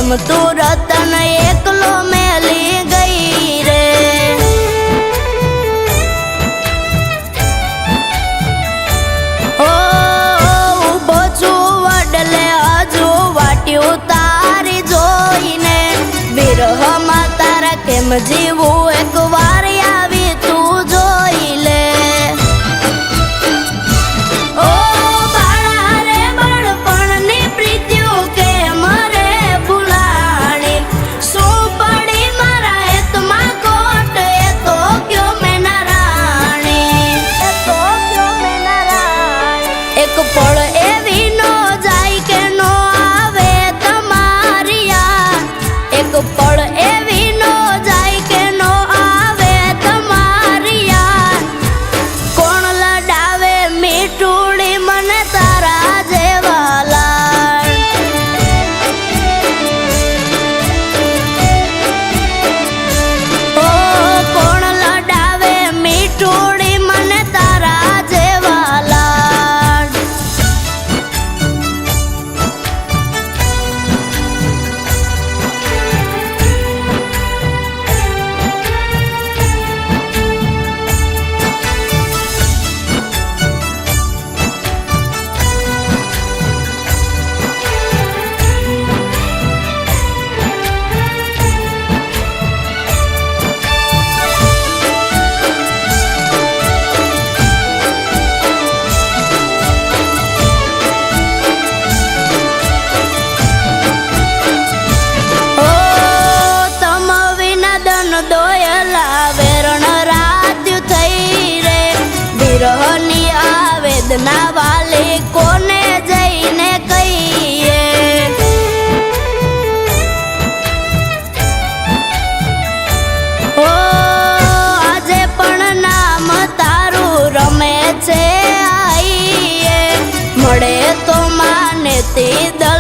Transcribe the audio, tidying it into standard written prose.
કેમ તું રતન એકલો મેલી ગઈ રે। ઊભો છું વડલે હજુ વાટ્યું તારી જોઈને, વિરહમાં તારા કેમ જીવું એક વાર આવી તું જોઈ લે। पल एवी नो जाय के नो आवे तमारी याद, एक पल एवी नो जाय के नो आवे तमारी याद। कोण लडावे मीठूड़ी मने तारा जेवा लाड। ओ कोण लडावे मीठूड़ी मने तारा जेवा लाड। विरहनी आवेदना वाले कोने जईने कहीए। ओ आजे पण नाम तारू रमे छे आईए, मळे तो माने ती दल